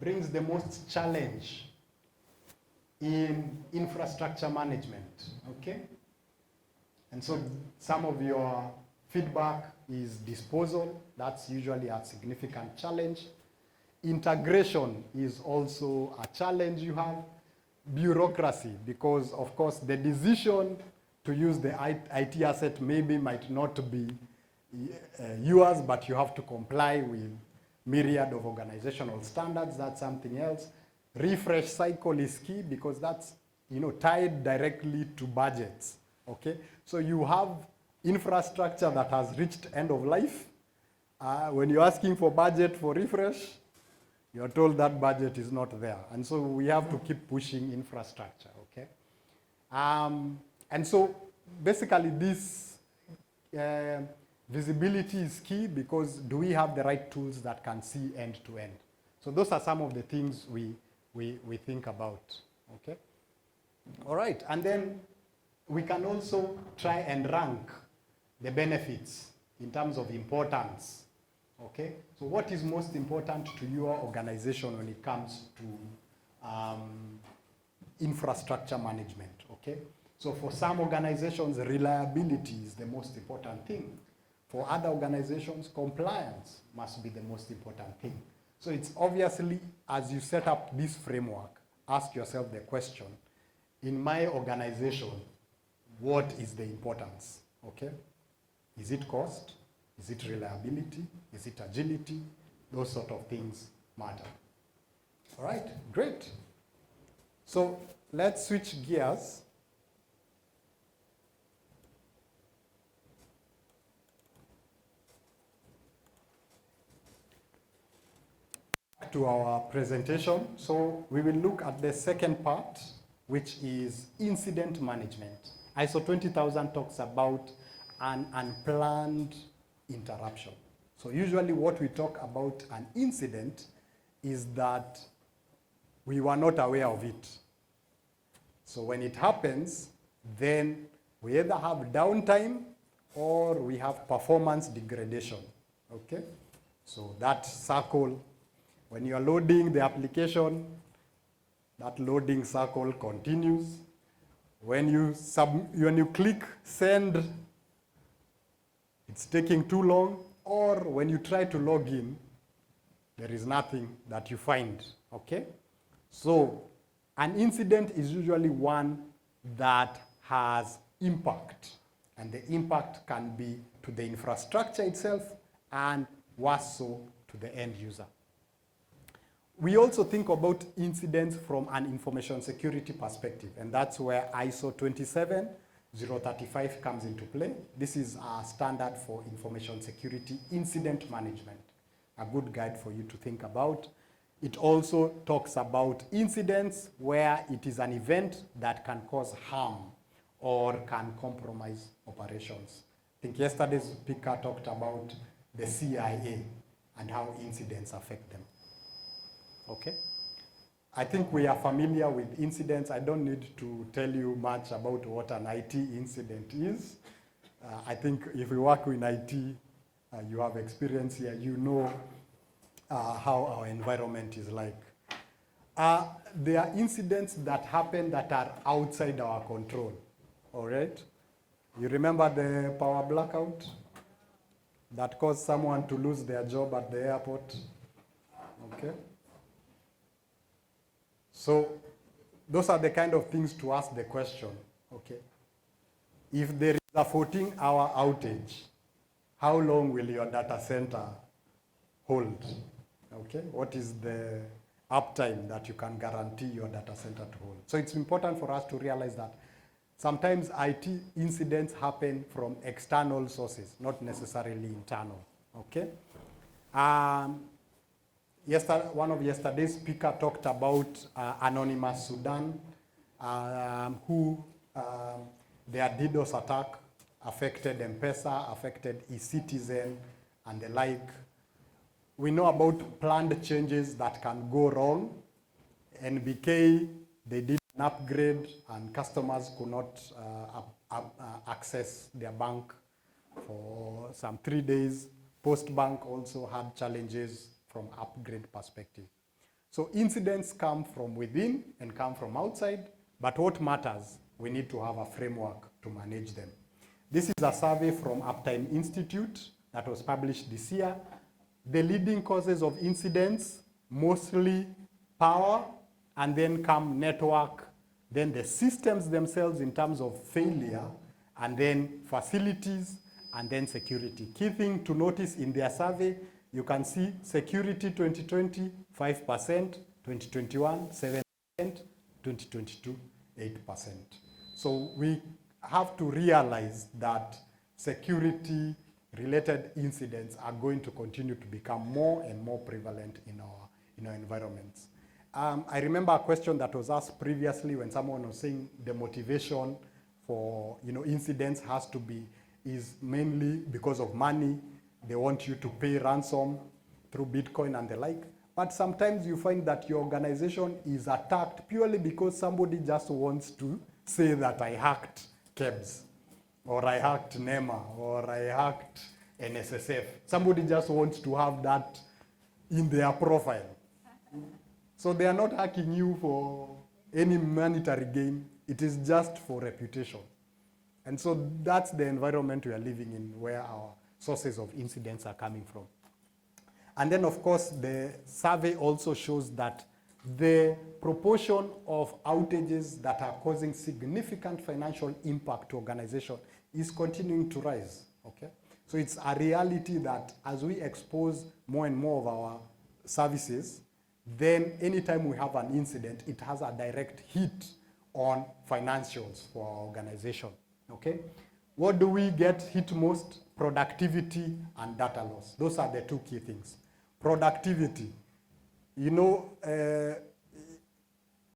brings the most challenge in infrastructure management, okay? And so some of your feedback is disposal. That's usually a significant challenge. Integration is also a challenge you have. Bureaucracy, because of course the decision to use the IT asset maybe might not be yours, but you have to comply with myriad of organizational standards. That's something else. Refresh cycle is key because that's tied directly to budgets. Okay, so you have infrastructure that has reached end of life. When you're asking for budget for refresh, you're told that budget is not there. And so we have to keep pushing infrastructure, okay? And so basically this visibility is key because do we have the right tools that can see end to end? So those are some of the things we think about, okay? All right, and then we can also try and rank the benefits in terms of importance. Okay, so what is most important to your organization when it comes to infrastructure management? Okay, so for some organizations, reliability is the most important thing. For other organizations, compliance must be the most important thing. So it's obviously, as you set up this framework, ask yourself the question, in my organization, what is the importance? Okay, is it cost? Is it reliability? Is it agility? Those sort of things matter. All right, great. So let's switch gears. Back to our presentation. So we will look at the second part, which is incident management. ISO 20000 talks about an unplanned interruption. So usually what we talk about an incident is that we were not aware of it. So when it happens, then we either have downtime or we have performance degradation, okay? So that circle, when you are loading the application, that loading circle continues. When you click send, it's taking too long, or when you try to log in, there is nothing that you find, okay? So an incident is usually one that has impact, and the impact can be to the infrastructure itself and worse so to the end user. We also think about incidents from an information security perspective, and that's where ISO 27035 comes into play. This is a standard for information security incident management, a good guide for you to think about. It also talks about incidents where it is an event that can cause harm or can compromise operations. I think yesterday's speaker talked about the CIA and how incidents affect them. Okay? I think we are familiar with incidents. I don't need to tell you much about what an IT incident is. I think if you work in IT, you have experience here, you know how our environment is like. There are incidents that happen that are outside our control, all right? You remember the power blackout that caused someone to lose their job at the airport? Okay. So those are the kind of things to ask the question, okay? If there is a 14-hour outage, how long will your data center hold? Okay, what is the uptime that you can guarantee your data center to hold? So it's important for us to realize that sometimes IT incidents happen from external sources, not necessarily internal, okay? One of yesterday's speakers talked about Anonymous Sudan, who their DDoS attack affected M-Pesa, affected eCitizen, and the like. We know about planned changes that can go wrong. NBK, they did an upgrade and customers could not access their bank for some 3 days. Postbank also had challenges from upgrade perspective. So incidents come from within and come from outside, but what matters, we need to have a framework to manage them. This is a survey from Uptime Institute that was published this year. The leading causes of incidents, mostly power, and then come network, then the systems themselves in terms of failure, and then facilities, and then security. Key thing to notice in their survey, you can see security 2020, 5%, 2021, 7%, 2022, 8%. So we have to realize that security-related incidents are going to continue to become more and more prevalent in our environments. I remember a question that was asked previously when someone was saying the motivation for incidents is mainly because of money. They want you to pay ransom through Bitcoin and the like. But sometimes you find that your organization is attacked purely because somebody just wants to say that I hacked KEBS, or I hacked NEMA, or I hacked NSSF. Somebody just wants to have that in their profile. So they are not hacking you for any monetary gain. It is just for reputation. And so that's the environment we are living in, where our sources of incidents are coming from. And then, of course, the survey also shows that the proportion of outages that are causing significant financial impact to organization is continuing to rise, okay? So it's a reality that as we expose more and more of our services, then anytime we have an incident, it has a direct hit on financials for our organization, okay? What do we get hit most? Productivity and data loss. Those are the two key things. Productivity.